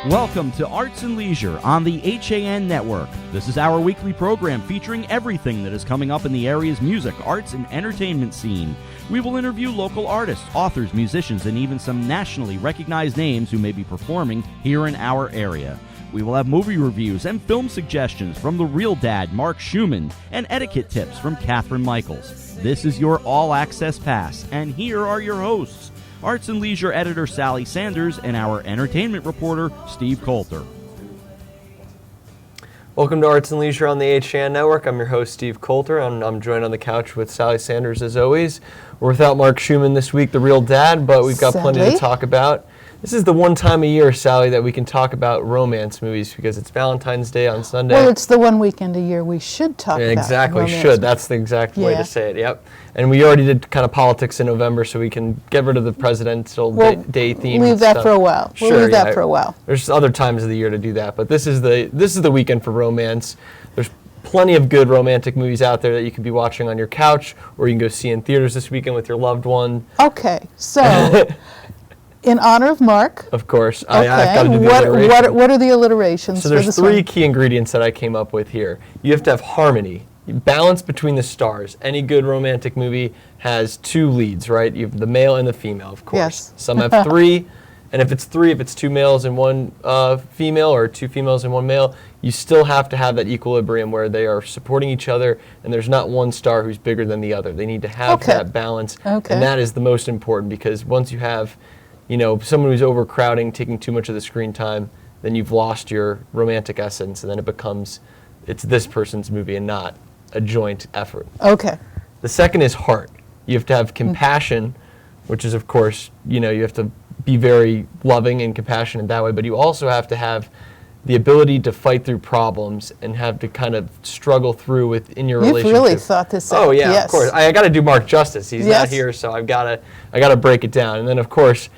Welcome to Arts and Leisure on the HAN Network. This is our weekly program featuring everything that is coming up in the area's music, arts, and entertainment scene. We will interview local artists, authors, musicians, and even some nationally recognized names who may be performing here in our area. We will have movie reviews and film suggestions from the real dad, Mark Schumann, and etiquette tips from Catherine Michaels. This is your all-access pass, and here are your hosts, Arts and Leisure editor Sally Sanders and our entertainment reporter Steve Coulter. Welcome to Arts and Leisure on the HAN Network. I'm your host, Steve Coulter, and I'm joined on the couch with Sally Sanders as always. We're without Mark Schumann this week, the real dad, but we've got plenty to talk about. This is the one time a year, Sally, that we can talk about romance movies because it's Valentine's Day on Sunday. Well, it's the one weekend a year we should talk about exactly, romance should. That's the exact way to say it, yep. And we already did kind of politics in November, so we can get rid of the presidential day theme. We'll leave that for a while. We'll leave that for a while. There's other times of the year to do that, but this is the weekend for romance. There's plenty of good romantic movies out there that you could be watching on your couch, or you can go see in theaters this weekend with your loved one. Okay, so in honor of Mark. Of course. Okay. I've got to do the alliteration. What are the alliterations? So there's three key ingredients that I came up with here. You have to have harmony, balance between the stars. Any good romantic movie has two leads, right? You have the male and the female, of course. Yes. Some have three, and if it's two males and one female, or two females and one male, you still have to have that equilibrium where they are supporting each other, and there's not one star who's bigger than the other. They need to have that balance, and that is the most important, because once you have someone who's overcrowding, taking too much of the screen time, then you've lost your romantic essence, and then it's this person's movie and not a joint effort. Okay. The second is heart. You have to have compassion, which is, of course, you have to be very loving and compassionate that way, but you also have to have the ability to fight through problems and have to kind of struggle through within your relationship. You've really thought this out. Oh yeah, yes. Of course. I got to do Mark justice. He's not here, so I got to break it down. And then, of course,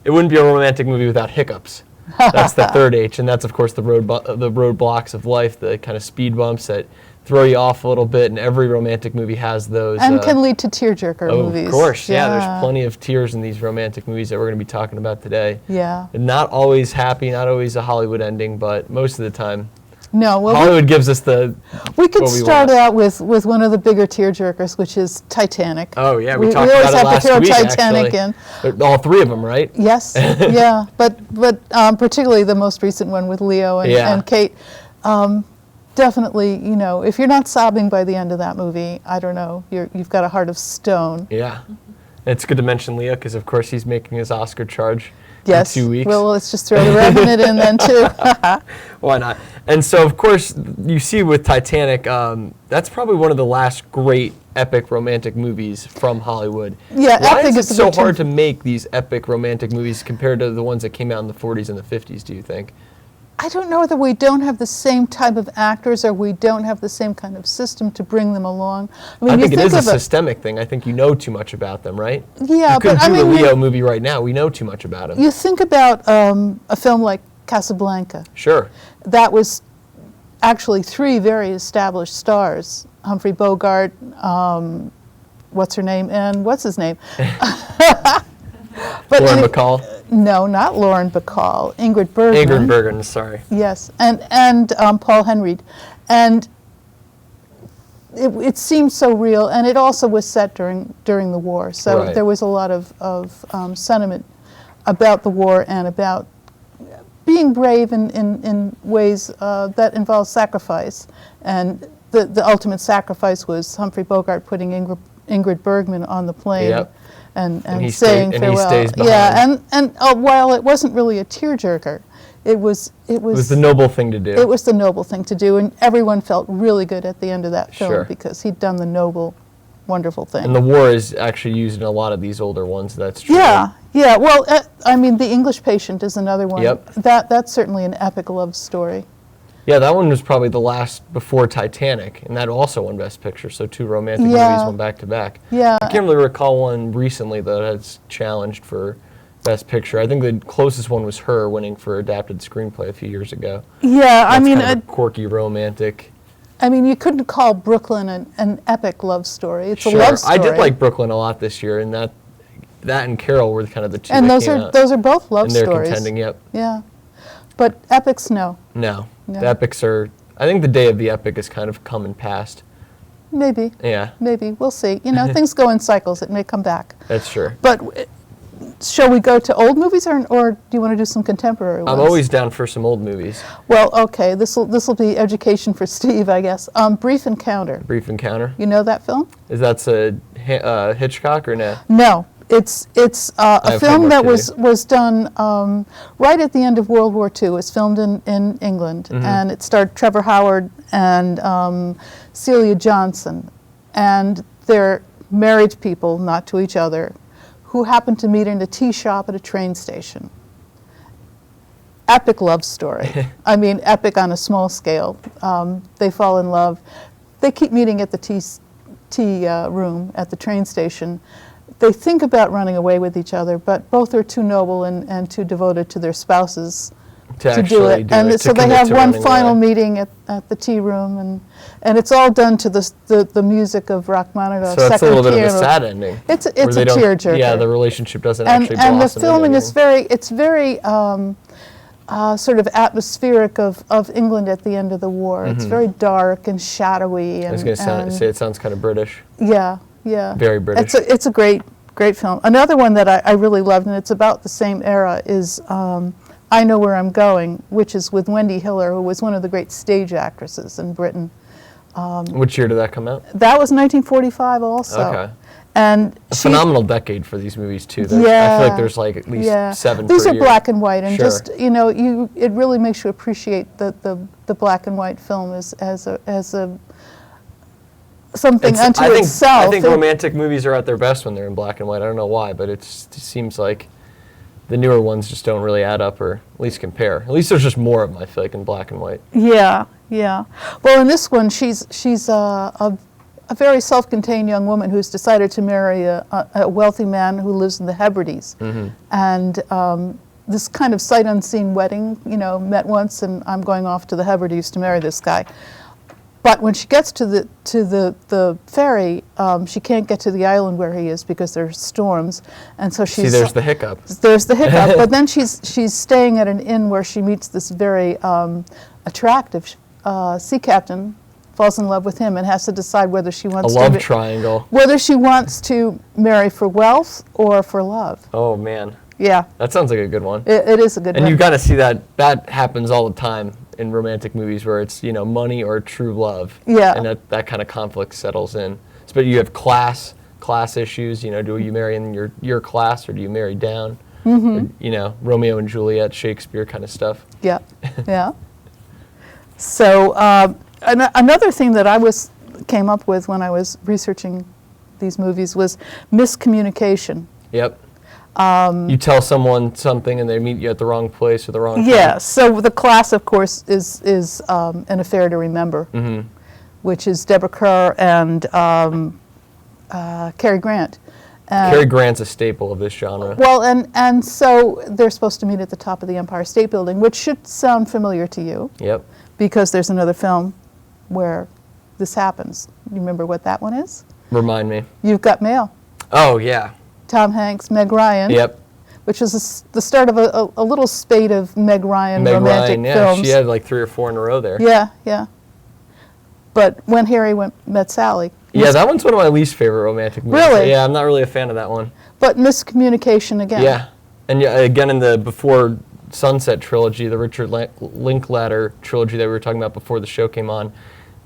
it wouldn't be a romantic movie without hiccups. That's the third H, and that's, of course, the roadblocks of life, the kind of speed bumps that throw you off a little bit, and every romantic movie has those. And can lead to tearjerker movies. Of course, yeah. There's plenty of tears in these romantic movies that we're going to be talking about today. Yeah. And not always happy, not always a Hollywood ending, but most of the time. No, well, Hollywood gives us we could start out with one of the bigger tearjerkers, which is Titanic. Oh yeah, we talked about it last week. We always have to throw Titanic in. All three of them, right? Yes, yeah, but particularly the most recent one with Leo and Kate. Definitely, if you're not sobbing by the end of that movie, I don't know, you've got a heart of stone. Yeah, it's good to mention Leo because, of course, he's making his Oscar charge. Yes. In 2 weeks. Well, let's just throw the Revenant in then too. Why not? And so, of course, you see with Titanic, that's probably one of the last great epic romantic movies from Hollywood. Yeah, Why is it so hard to make these epic romantic movies compared to the ones that came out in the 40s and the 50s, do you think? I don't know whether we don't have the same type of actors or we don't have the same kind of system to bring them along. I think it is a systemic thing. I think you know too much about them, right? Yeah, but I mean, you couldn't do a Leo movie right now. We know too much about him. You think about a film like Casablanca. Sure. That was actually three very established stars: Humphrey Bogart, what's her name, and what's his name? Lauren Bacall? No, not Lauren Bacall. Ingrid Bergman. Ingrid Bergman, sorry. Yes, and Paul Henreid. And it seemed so real, and it also was set during the war. So there was a lot of sentiment about the war and about being brave in ways that involve sacrifice. And the ultimate sacrifice was Humphrey Bogart putting Ingrid Bergman on the plane. Yep. And saying farewell. And he stays behind. Yeah, and while it wasn't really a tearjerker, it was the noble thing to do. It was the noble thing to do, and everyone felt really good at the end of that film because he'd done the noble, wonderful thing. And the war is actually used in a lot of these older ones. That's true. Yeah. Well, I mean, The English Patient is another one. Yep. That's certainly an epic love story. Yeah, that one was probably the last before Titanic, and that also won Best Picture, so two romantic movies went back to back. Yeah. I can't really recall one recently that has challenged for Best Picture. I think the closest one was Her winning for adapted screenplay a few years ago. Yeah, I mean, kind of a quirky romantic. I mean, you couldn't call Brooklyn an epic love story. It's a love story. I did like Brooklyn a lot this year, and that that and Carol were kind of the two. And that those came are out, those are both love and they're stories. contending. Yep. Yeah, but epics, no. No, No. the epics are. I think the day of the epic is kind of come and passed. Maybe. Yeah, Maybe we'll see. You know, things go in cycles. It may come back. that's true. But shall we go to old movies, or do you want to do some contemporary ones? I'm always down for some old movies. Well, okay. This will be education for Steve, I guess. Brief Encounter. Brief Encounter. You know that film? Is that a Hitchcock or no? No. It's a have film that homework to was done right at the end of World War II. It's filmed in England, and it starred Trevor Howard and Celia Johnson, and they're married people, not to each other, who happen to meet in a tea shop at a train station. Epic love story. I mean, epic on a small scale. They fall in love. They keep meeting at the tea room at the train station. They think about running away with each other, but both are too noble and too devoted to their spouses to do it. And so they have one final meeting at the tea room, and it's all done to the music of Rachmaninoff's So it's a second little bit of a piano. sad ending. It's a where they don't- tearjerker. Yeah, the relationship doesn't actually blossom. And the into filming is anything. very sort of atmospheric of England at the end of the war. It's very dark and shadowy. I was going to say it sounds kind of British. Yeah, yeah. Very British. It's a great film. Another one that I really loved, and it's about the same era, is I Know Where I'm Going, which is with Wendy Hiller, who was one of the great stage actresses in Britain. Which year did that come out? That was 1945 also. Okay. And A phenomenal decade for these movies too. Yeah, I feel like there's like at least 7 These per are year. black and white, and Sure. just it really makes you appreciate the black and white film as a something unto itself. I think romantic movies are at their best when they're in black and white. I don't know why, but it seems like the newer ones just don't really add up, or at least compare. At least there's just more of them, I feel like, in black and white. Yeah, yeah. Well, in this one, she's a very self-contained young woman who's decided to marry a wealthy man who lives in the Hebrides, and this kind of sight unseen wedding. Met once, and I'm going off to the Hebrides to marry this guy. But when she gets to the ferry, she can't get to the island where he is because there's storms, and so she's there's the hiccup. There's the hiccup. But then she's staying at an inn where she meets this very attractive sea captain, falls in love with him, and has to decide whether she wants A love triangle. whether she wants to marry for wealth or for love. Oh man, Yeah, that sounds like a good one. it is a good And one. you've got to see that happens all the time in romantic movies, where it's money or true love. Yeah. And that kind of conflict settles in. But you have class issues. Do you marry in your class, or do you marry down? Or, Romeo and Juliet, Shakespeare kind of stuff. Yeah, yeah. So another thing that I came up with when I was researching these movies was miscommunication. Yep. You tell someone something and they meet you at the wrong place or the wrong time. Yeah. So the class, of course, is An Affair to Remember, which is Deborah Kerr and Cary Grant. Cary Grant's a staple of this genre. Well, and so they're supposed to meet at the top of the Empire State Building, which should sound familiar to you. Yep. Because there's another film where this happens. You remember what that one is? Remind me. You've Got Mail. Oh, yeah. Tom Hanks, Meg Ryan. Yep. Which was the start of a little spate of Meg Ryan Meg romantic Ryan, yeah. films. She had like 3 or 4 in a row there. Yeah, yeah. But When Harry Met Sally. Yeah, that one's one of my least favorite romantic movies. Really? Yeah, I'm not really a fan of that one. But miscommunication again. Yeah. And again, in the Before Sunset trilogy, the Richard Linklater trilogy that we were talking about before the show came on,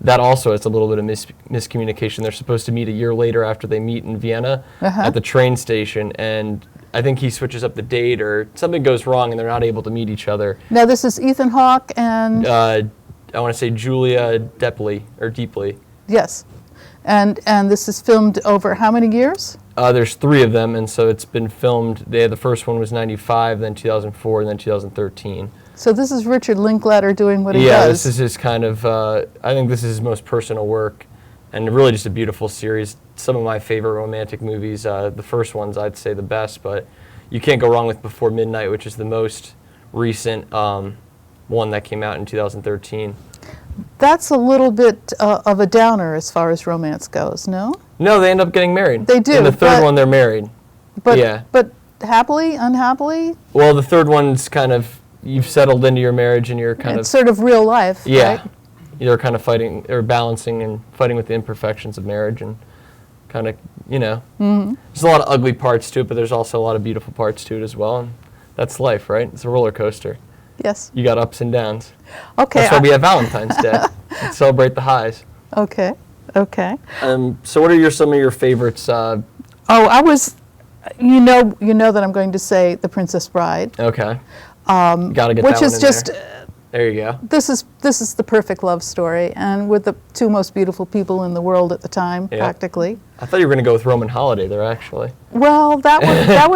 that also has a little bit of miscommunication. They're supposed to meet a year later after they meet in Vienna at the train station, and I think he switches up the date or something goes wrong and they're not able to meet each other. Now this is Ethan Hawke and... I want to say Julia Deeply. Yes. And this is filmed over how many years? There's 3 of them, and so it's been filmed. The first one was 95, then 2004, and then 2013. So this is Richard Linklater doing what he does. Yeah, this is his kind of, I think this is his most personal work, and really just a beautiful series. Some of my favorite romantic movies. The first one's, I'd say, the best, but you can't go wrong with Before Midnight, which is the most recent one that came out in 2013. That's a little bit of a downer as far as romance goes, no? No, they end up getting married. They do, In the third but- one, they're married. but happily, unhappily. Well, the third one's kind of, you've settled into your marriage and you're kind It's sort of real life. yeah, Right? you're kind of fighting or balancing and fighting with the imperfections of marriage and kind of, there's a lot of ugly parts to it, but there's also a lot of beautiful parts to it as well. And that's life, right? It's a roller coaster. Yes. You got ups and downs. Okay. That's why we have Valentine's Day. Let's celebrate the highs. Okay. Okay. So what are some of your favorites? I was, you know that I'm going to say The Princess Bride. Okay. Got to get Which that one is in just, there you go. this is the perfect love story, and with the two most beautiful people in the world at the time, Yeah. practically. I thought you were going to go with Roman Holiday there, actually. Well, that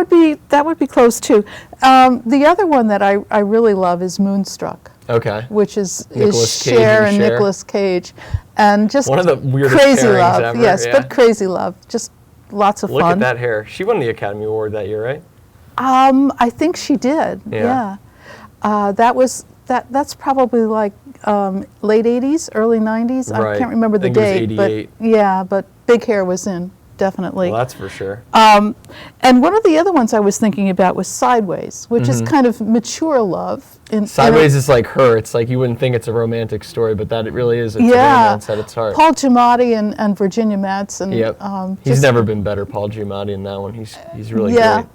would be close too. The other one that I really love is Moonstruck, Okay. which is Nicolas Cage Cher and Cher. Nicolas Cage, and just One of the weirdest crazy pairings love. ever, Yes, yeah. but crazy love, just lots of Look fun. at that hair. She won the Academy Award that year, right? I think she did. Yeah. That's probably like late 80s, early 90s. Right. I can't remember the I think it was date, 88. but yeah, but big hair was in, definitely. Well, that's for sure. And one of the other ones I was thinking about was Sideways, which is kind of mature love. Sideways is like her. It's like you wouldn't think it's a romantic story, but that it really is. It's a yeah, romance at its heart. Paul Giamatti and Virginia Madsen. Yep. He's never been better, Paul Giamatti, in that one. He's really yeah. great.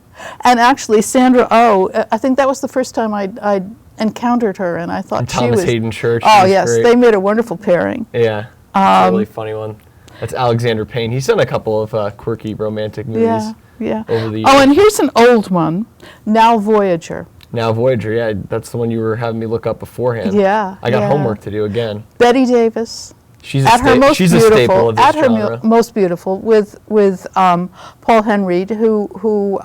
And actually, Sandra Oh, I think that was the first time I'd encountered her, and I thought And she Thomas was. Hayden Church. Oh was yes, great. they made a wonderful pairing. Yeah. It's a really funny one. That's Alexander Payne. He's done a couple of quirky romantic movies Yeah. over the years. Oh, and here's an old one, Now Voyager. Now Voyager, yeah, that's the one you were having me look up beforehand. Yeah, I got yeah. homework to do again. Betty Davis. She's At her most she's beautiful, a staple of this at her genre. most beautiful, with Paul Henreid, who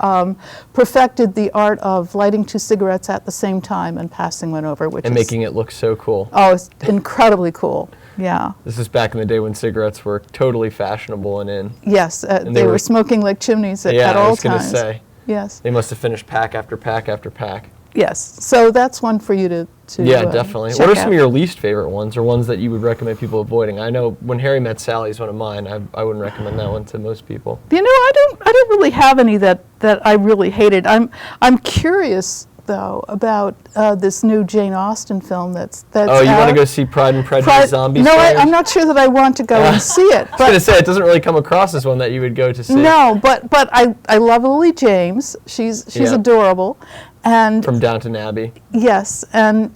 perfected the art of lighting two cigarettes at the same time and passing one over, which And is making it look so cool. it's incredibly cool. Yeah. This is back in the day when cigarettes were totally fashionable and in. Yes, they they were were smoking like chimneys at Yeah, I all was going to times. say. Yes. They must have finished pack after pack after pack. Yes. So that's one for you to Yeah, definitely. check What are some out. of your least favorite ones, or ones that you would recommend people avoiding? I know When Harry Met Sally is one of mine. I wouldn't recommend that one to most people. You know, I don't really have any that I really hated. I'm curious though about this new Jane Austen film that's Oh, you out. want to go see Pride and Prejudice Zombies? No, I'm not sure that I want to go and see it. I was going to say, it doesn't really come across as one that you would go to see. No, but I love Lily James. She's Yeah. adorable, and From Downton Abbey. yes, and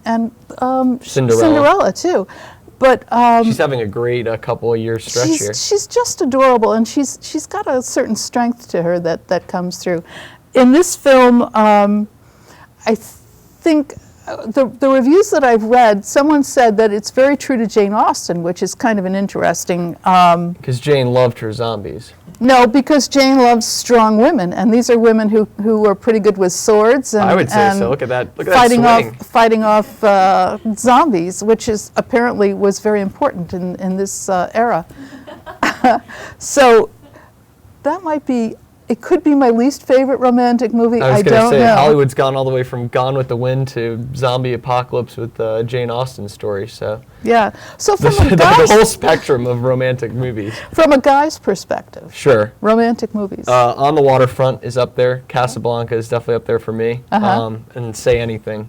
Cinderella. too. But She's having a great couple of years stretch here. she's just adorable, and she's got a certain strength to her that comes through. In this film, I think the reviews that I've read, someone said that it's very true to Jane Austen, which is kind of an interesting. Because Jane loved her zombies. No, because Jane loves strong women, and these are women who are pretty good with swords and I would say and so. Look at that. Look at that swing. fighting off zombies, which is apparently was very important in this era. So that might be. It could be my least favorite romantic movie. I was going to don't say, know. Hollywood's gone all the way from Gone with the Wind to zombie apocalypse with Jane Austen story. So Yeah. So from the a whole guy's spectrum of romantic movies. perspective, Sure. romantic movies. On the Waterfront is up there. Casablanca is definitely up there for me. And Say Anything.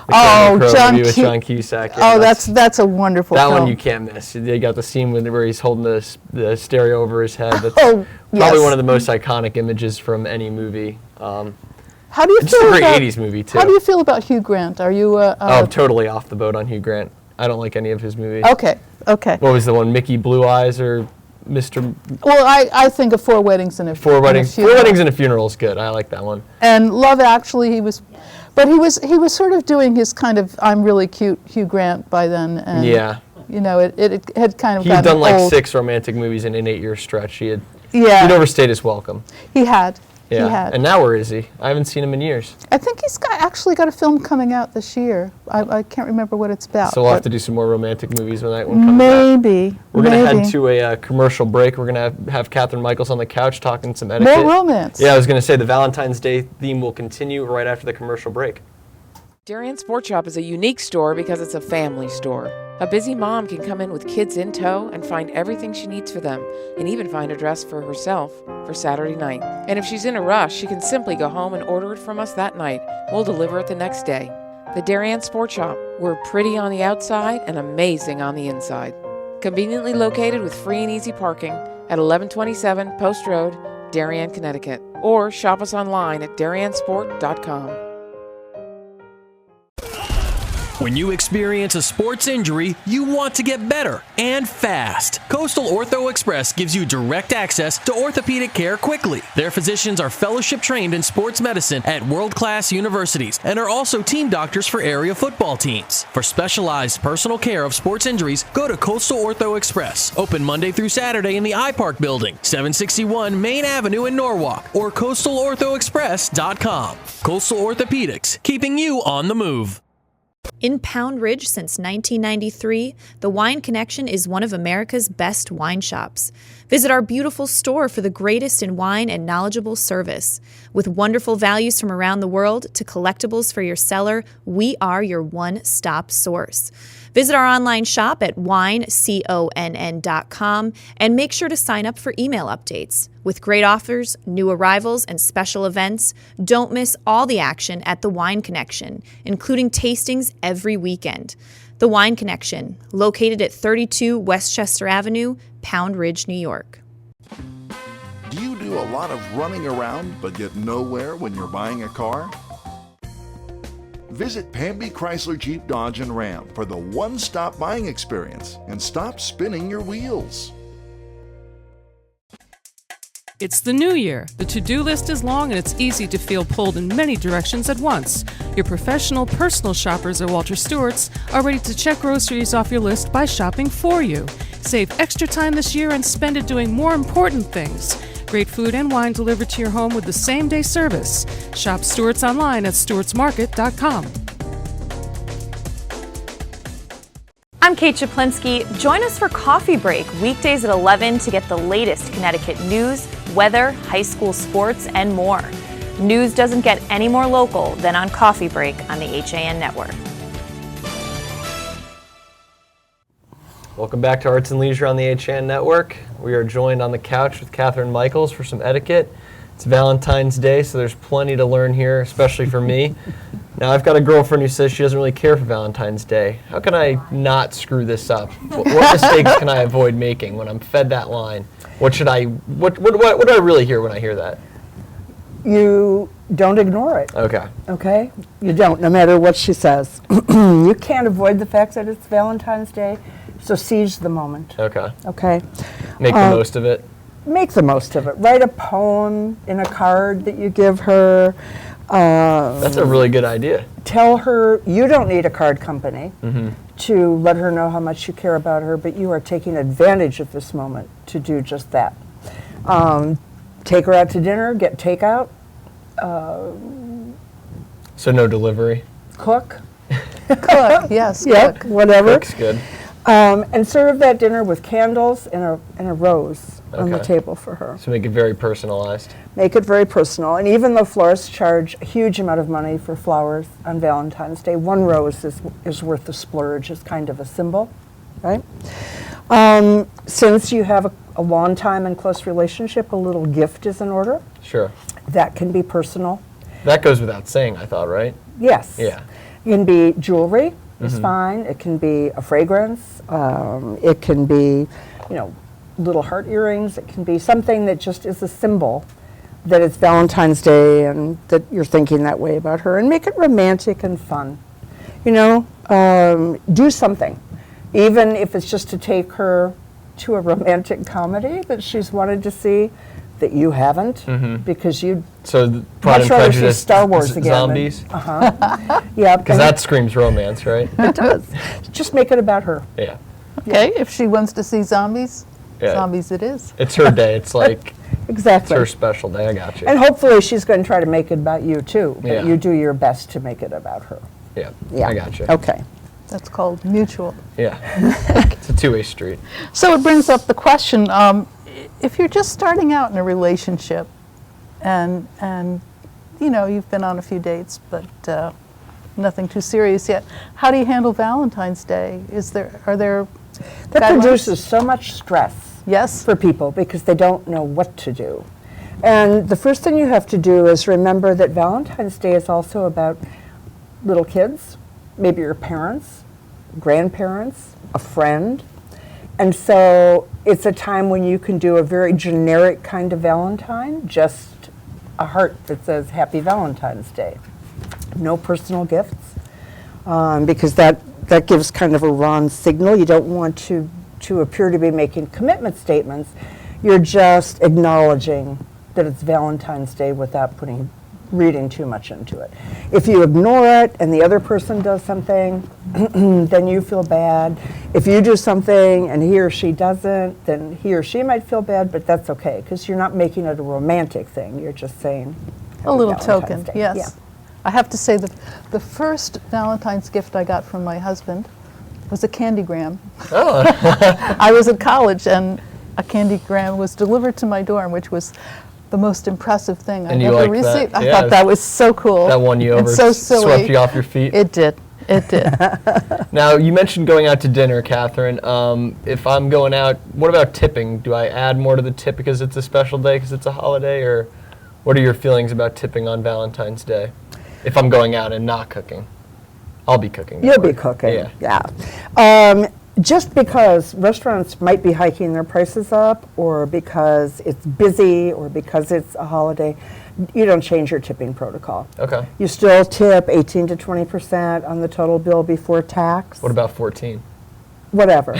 The Cameron Crowe John movie with Cu- John Cusack. Yeah, Oh, that's a wonderful that film. one you can't miss. They got the scene where he's holding the stereo over his head. That's Oh, probably yes. one of the most iconic images from any movie. How do you It's feel a great about 80s movie too. How do you feel about Hugh Grant? Are you I'm totally off the boat on Hugh Grant. I don't like any of his movies. Okay. What was the one? Mickey Blue Eyes or Mr. Well, I think of Four Weddings and a Four Weddings? Four Funeral. Weddings and a Funeral is good. I like that one. And Love Actually, he was sort of doing his kind of I'm really cute Hugh Grant by then, and Yeah. you know it had kind of He had gotten done like old. 6 romantic movies in an 8-year stretch. He'd Yeah, overstayed his welcome. he had. Yeah. He had. And now where is he? I haven't seen him in years. I think he's actually got a film coming out this year. I can't remember what it's about. So we'll have but to do some more romantic movies when that one comes out. maybe. We're going to maybe. head to a commercial break. We're going to have Catherine Michaels on the couch talking some etiquette. More romance. Yeah, I was going to say the Valentine's Day theme will continue right after the commercial break. Darien Sports Shop is a unique store because it's a family store. A busy mom can come in with kids in tow and find everything she needs for them, and even find a dress for herself for Saturday night. And if she's in a rush, she can simply go home and order it from us that night. We'll deliver it the next day. The Darien Sport Shop. We're pretty on the outside and amazing on the inside. Conveniently located with free and easy parking at 1127 Post Road, Darien, Connecticut. Or shop us online at dariensport.com. When you experience a sports injury, you want to get better and fast. Coastal Ortho Express gives you direct access to orthopedic care quickly. Their physicians are fellowship trained in sports medicine at world-class universities and are also team doctors for area football teams. For specialized personal care of sports injuries, go to Coastal Ortho Express. Open Monday through Saturday in the iPark Building, 761 Main Avenue in Norwalk, or coastalorthoexpress.com. Coastal Orthopedics, keeping you on the move. In Pound Ridge since 1993, the Wine Connection is one of America's best wine shops. Visit our beautiful store for the greatest in wine and knowledgeable service. With wonderful values from around the world to collectibles for your cellar, we are your one-stop source. Visit our online shop at wineconn.com and make sure to sign up for email updates. With great offers, new arrivals, and special events, don't miss all the action at The Wine Connection, including tastings every weekend. The Wine Connection, located at 32 Westchester Avenue, Pound Ridge, New York. Do you do a lot of running around but get nowhere when you're buying a car? Visit Pamby Chrysler Jeep Dodge and Ram for the one-stop buying experience and stop spinning your wheels. It's the new year. The to-do list is long and it's easy to feel pulled in many directions at once. Your professional personal shoppers at Walter Stewart's are ready to check groceries off your list by shopping for you. Save extra time this year and spend it doing more important things. Great food and wine delivered to your home with the same-day service. Shop Stewart's online at stewartsmarket.com. I'm Kate Chaplinsky. Join us for Coffee Break, weekdays at 11 to get the latest Connecticut news, weather, high school sports, and more. News doesn't get any more local than on Coffee Break on the HAN Network. Welcome back to Arts and Leisure on the HAN Network. We are joined on the couch with Catherine Michaels for some etiquette. It's Valentine's Day, so there's plenty to learn here, especially for me. Now, I've got a girlfriend who says she doesn't really care for Valentine's Day. How can I not screw this up? What mistakes can I avoid making when I'm fed that line? What do I really hear when I hear that? You don't ignore it. Okay. Okay? You don't, no matter what she says. You can't avoid the fact that it's Valentine's Day, so seize the moment. Okay. Okay? Make the most of it. Make the most of it. Write a poem in a card that you give her. That's a really good idea. Tell her you don't need a card company to let her know how much you care about her, but you are taking advantage of this moment to do just that. Take her out to dinner, get takeout. So no delivery? Cook. Cook, yes. Yep, Cook. whatever. Cook's good. And serve that dinner with candles and a rose on the Okay. table for her. So make it very personalized. Make it very personal. And even though florists charge a huge amount of money for flowers on Valentine's Day, one rose is worth the splurge. It's kind of a symbol, right? Since you have a long time and close relationship, a little gift is in order. Sure. That can be personal. That goes without saying, I thought, right? Yes. Yeah. It can be jewelry, is fine. It can be a fragrance. It can be, little heart earrings. It can be something that just is a symbol that it's Valentine's Day and that you're thinking that way about her. And make it romantic and fun. Do something. Even if it's just to take her to a romantic comedy that she's wanted to see that you haven't, because you'd So Pride and much rather see Prejudice, Star Wars again. zombies? Yeah, Because that screams romance, right? it does. Just make it about her. Yeah. Okay, if she wants to see zombies, Yeah. zombies it is. It's her day. It's like, it's Exactly. her special day. I got you. And hopefully she's going to try to make it about you too, but Yeah. you do your best to make it about her. Yeah. Yeah. I got you. Okay. That's called mutual. Yeah. It's a two-way street. So it brings up the question, if you're just starting out in a relationship and you've been on a few dates, but nothing too serious yet. How do you handle Valentine's Day? Are there That guidelines? produces so much stress. Yes. For people because they don't know what to do. And the first thing you have to do is remember that Valentine's Day is also about little kids, maybe your parents, grandparents, a friend. And so it's a time when you can do a very generic kind of Valentine, just a heart that says Happy Valentine's Day. No personal gifts, because that gives kind of a wrong signal. You don't want to appear to be making commitment statements. You're just acknowledging that it's Valentine's Day without reading too much into it. If you ignore it and the other person does something, then you feel bad. If you do something and he or she doesn't, then he or she might feel bad, but that's okay because you're not making it a romantic thing. You're just saying a little Valentine's token, Day. yes. Yeah. I have to say that the first Valentine's gift I got from my husband was a candygram. Oh. I was at college and a candygram was delivered to my dorm, which was the most impressive thing I've ever received. I thought that was so cool. That won you over, so silly. Swept you off your feet. It did. It did. Now, you mentioned going out to dinner, Catherine. If I'm going out, what about tipping? Do I add more to the tip because it's a special day, because it's a holiday, or what are your feelings about tipping on Valentine's Day? If I'm going out and not cooking. I'll be cooking. You'll be cooking, yeah. Just because restaurants might be hiking their prices up, or because it's busy, or because it's a holiday, you don't change your tipping protocol. Okay. You still tip 18 to 20% on the total bill before tax. What about 14? Whatever.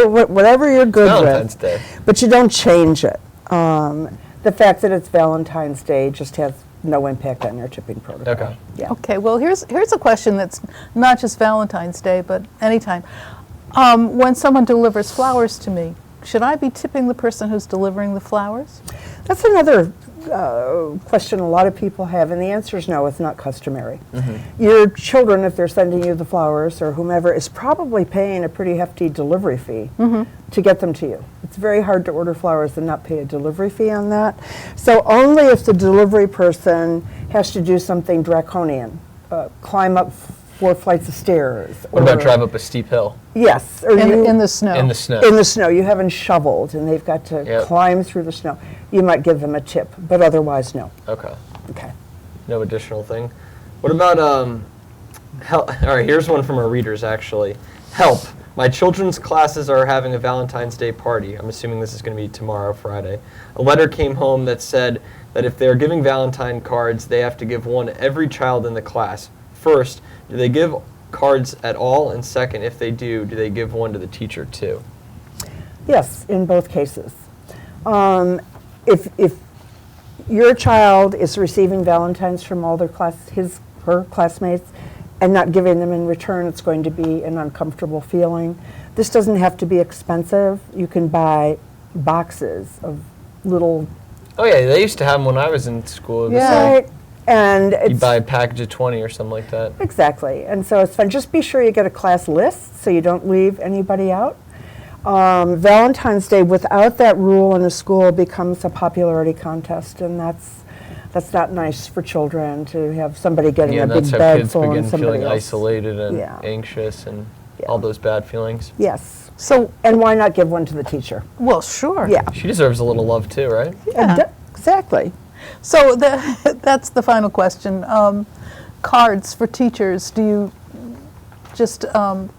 Whatever you're good Valentine's with. Day. But you don't change it. The fact that it's Valentine's Day just has no impact on your tipping protocol. Okay. Yeah. Okay, well, here's a question that's not just Valentine's Day, but anytime. When someone delivers flowers to me, should I be tipping the person who's delivering the flowers? That's another question a lot of people have, and the answer is no, it's not customary. Mm-hmm. Your children, if they're sending you the flowers or whomever, is probably paying a pretty hefty delivery fee to get them to you. It's very hard to order flowers and not pay a delivery fee on that. So only if the delivery person has to do something draconian, climb up 4 flights of stairs. What about drive up a steep hill? Yes. Or in the snow. In the snow. In the snow. You haven't shoveled and they've got to climb through the snow. You might give them a tip, but otherwise, no. Okay. Okay. No additional thing. What about, help? All right, here's one from our readers, actually. Help. My children's classes are having a Valentine's Day party. I'm assuming this is going to be tomorrow, Friday. A letter came home that said that if they're giving Valentine cards, they have to give one to every child in the class. First, do they give cards at all? And second, if they do they give one to the teacher too? Yes, in both cases. If your child is receiving Valentines from all their her classmates and not giving them in return, it's going to be an uncomfortable feeling. This doesn't have to be expensive. You can buy boxes of little... Oh yeah, they used to have them when I was in school. It was Right. And you buy a package of 20 or something like that. Exactly. And so it's fun. Just be sure you get a class list so you don't leave anybody out. Valentine's Day, without that rule in a school, becomes a popularity contest, and that's not nice for children to have somebody getting a big bag full and somebody else. Yeah, that's how kids begin feeling isolated and anxious and all those bad feelings. Yes. So, and why not give one to the teacher? Well, sure. Yeah. She deserves a little love too, right? Yeah. Exactly. So that's the final question. Cards for teachers, do you just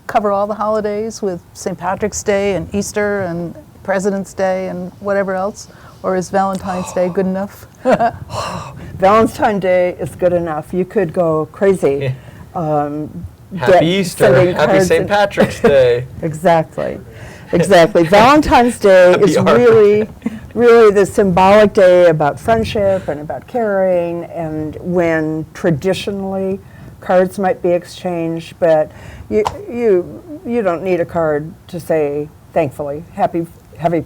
cover all the holidays with St. Patrick's Day and Easter and President's Day and whatever else? Or is Valentine's Day good enough? Valentine's Day is good enough. You could go crazy. Happy Easter, happy St. Patrick's Day. Exactly. Valentine's Day is really the symbolic day about friendship and about caring, and when traditionally cards might be exchanged, but you don't need a card to say, thankfully, happy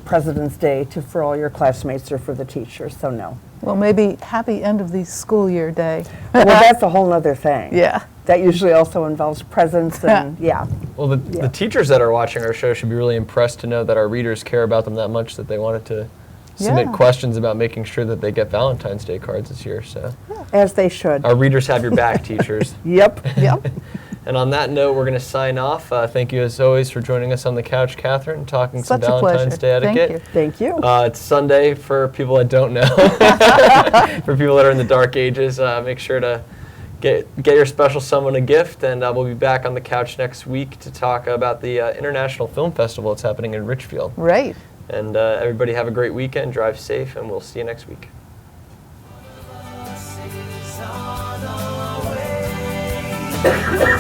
President's Day for all your classmates or for the teachers, so no. Well, maybe happy end of the school year day. Well, that's a whole other thing. Yeah. That usually also involves presents and, Well, the teachers that are watching our show should be really impressed to know that our readers care about them that much that they wanted to submit Yeah. questions about making sure that they get Valentine's Day cards this year. So As they should. our readers have your back, teachers. Yep. Yep. And on that note, we're going to sign off. Thank you, as always, for joining us on the couch, Catherine, and talking Such some a pleasure. Valentine's Day etiquette. Thank you. Thank you. It's Sunday for people that don't know. For people that are in the dark ages, make sure to get your special someone a gift, and we'll be back on the couch next week to talk about the International Film Festival that's happening in Richfield. Right. And everybody have a great weekend, drive safe, and we'll see you next week. Hey!